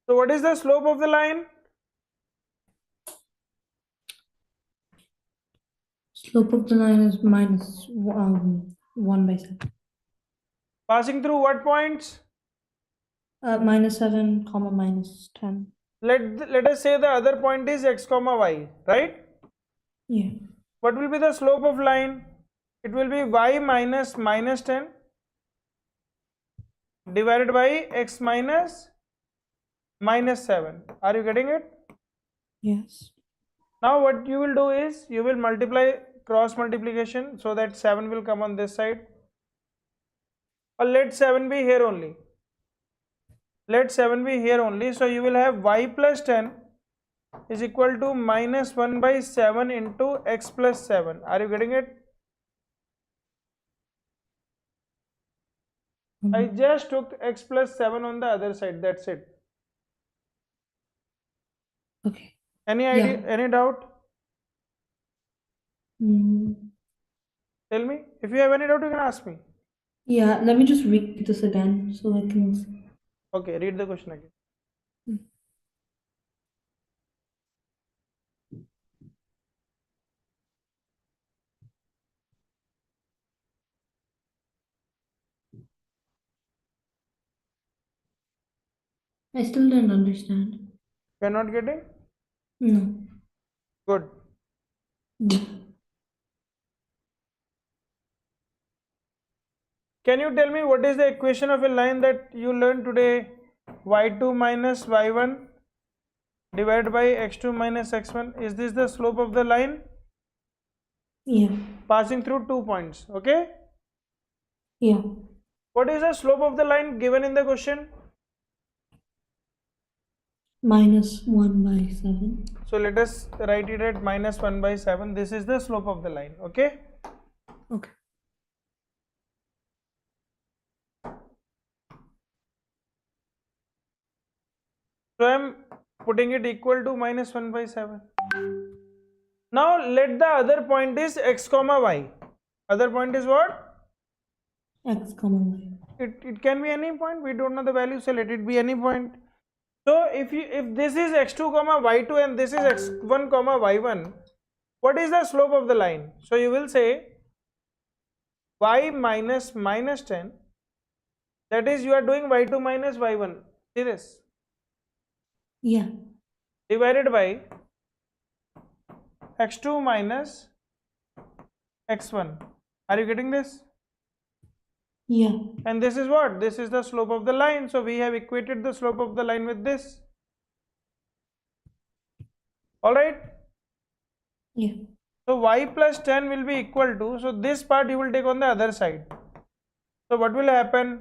Speaker 1: So what is the slope of the line?
Speaker 2: Slope of the line is minus 1 by 7.
Speaker 1: Passing through what points?
Speaker 2: Minus 7 comma minus 10.
Speaker 1: Let us say the other point is x comma y, right?
Speaker 2: Yeah.
Speaker 1: What will be the slope of line? It will be y minus minus 10 divided by x minus minus 7. Are you getting it?
Speaker 2: Yes.
Speaker 1: Now what you will do is you will multiply cross multiplication so that 7 will come on this side. Or let 7 be here only. Let 7 be here only. So you will have y plus 10 is equal to minus 1 by 7 into x plus 7. Are you getting it? I just took x plus 7 on the other side. That's it.
Speaker 2: Okay.
Speaker 1: Any idea?
Speaker 2: Yeah.
Speaker 1: Any doubt? Tell me. If you have any doubt, you can ask me.
Speaker 2: Yeah, let me just read this again so I can.
Speaker 1: Okay, read the question again.
Speaker 2: I still didn't understand.
Speaker 1: You are not getting?
Speaker 2: No.
Speaker 1: Good. Can you tell me what is the equation of a line that you learned today? y2 minus y1 divided by x2 minus x1. Is this the slope of the line?
Speaker 2: Yeah.
Speaker 1: Passing through 2 points. Okay.
Speaker 2: Yeah.
Speaker 1: What is the slope of the line given in the question?
Speaker 2: -1/7.
Speaker 1: So let us write it at -1/7. This is the slope of the line. Okay.
Speaker 2: Okay.
Speaker 1: So I am putting it equal to -1/7. Now let the other point is x comma y. Other point is what?
Speaker 2: X, y.
Speaker 1: It can be any point. We don't know the value, so let it be any point. So if this is x2 comma y2 and this is x1 comma y1, what is the slope of the line? So you will say y minus -10, that is you are doing y2 minus y1, serious,
Speaker 2: Yeah.
Speaker 1: divided by x2 minus x1. Are you getting this?
Speaker 2: Yeah.
Speaker 1: And this is what? This is the slope of the line. So we have equated the slope of the line with this. Alright.
Speaker 2: Yeah.
Speaker 1: So y plus 10 will be equal to, so this part you will take on the other side. So what will happen?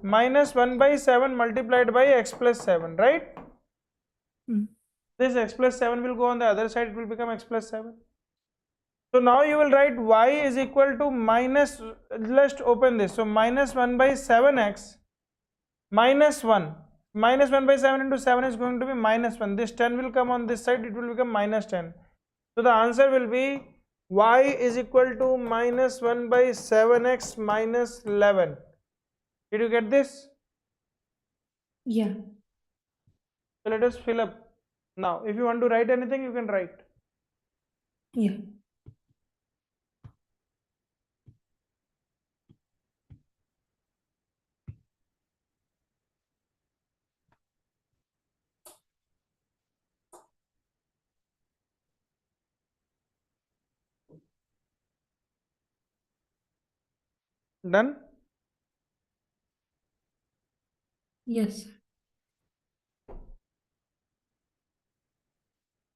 Speaker 1: -1/7 multiplied by x plus 7, right? This x plus 7 will go on the other side, it will become x plus 7. So now you will write y is equal to minus, let's open this. So -1/7x minus 1. -1/7 into 7 is going to be -1. This 10 will come on this side, it will become -10. So the answer will be y is equal to -1/7x minus 11. Did you get this?
Speaker 2: Yeah.
Speaker 1: So let us fill up. Now if you want to write anything, you can write.
Speaker 2: Yeah.
Speaker 1: Done?
Speaker 2: Yes.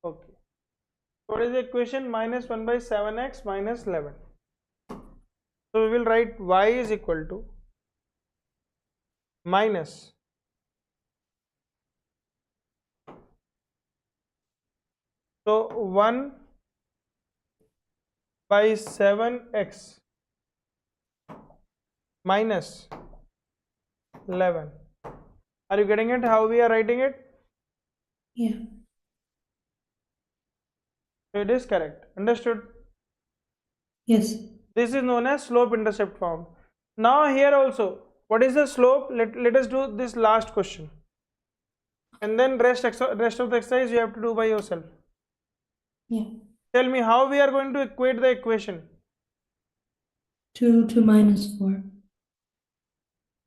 Speaker 1: Okay. What is the equation? -1/7x minus 11. So we will write y is equal to minus, so 1/7x minus 11. Are you getting it? How we are writing it?
Speaker 2: Yeah.
Speaker 1: So it is correct. Understood?
Speaker 2: Yes.
Speaker 1: This is known as slope intercept form. Now here also, what is the slope? Let us do this last question, and then rest of the exercise you have to do by yourself.
Speaker 2: Yeah.
Speaker 1: Tell me how we are going to equate the equation.
Speaker 2: 2 to -4.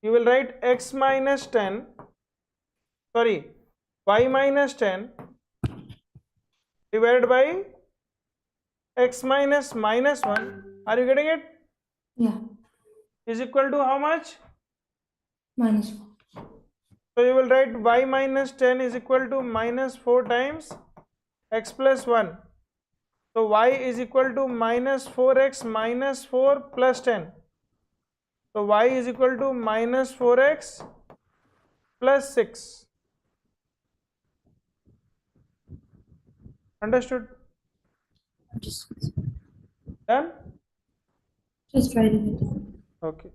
Speaker 1: You will write x minus 10, sorry, y minus 10 divided by x minus -1. Are you getting it?
Speaker 2: Yeah.
Speaker 1: Is equal to how much?
Speaker 2: -4.
Speaker 1: So you will write y minus 10 is equal to -4 times x plus 1. So y is equal to -4x minus 4 plus 10. So y is equal to -4x plus 6. Understood?
Speaker 2: Just,
Speaker 1: Done?
Speaker 2: just writing it down.
Speaker 1: Okay.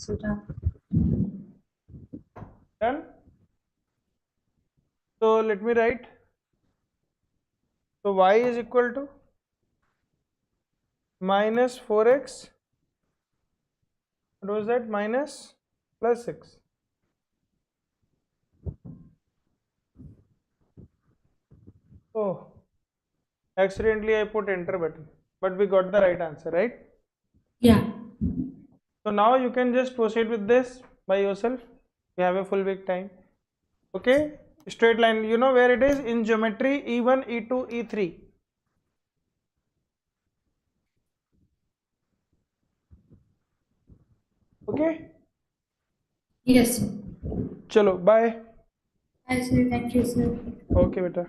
Speaker 2: so done.
Speaker 1: Done. So let me write. So y is equal to minus 4x. What was that? Minus plus 6. Oh, accidentally I put enter button, but we got the right answer, right?
Speaker 2: Yeah.
Speaker 1: So now you can just proceed with this by yourself. You have a full week time. Okay, straight line, you know where it is in geometry, E1, E2, E3. Okay,
Speaker 2: Yes, sir.
Speaker 1: chalo, bye.
Speaker 2: Bye, sir. Thank you, sir.
Speaker 1: Okay, beta.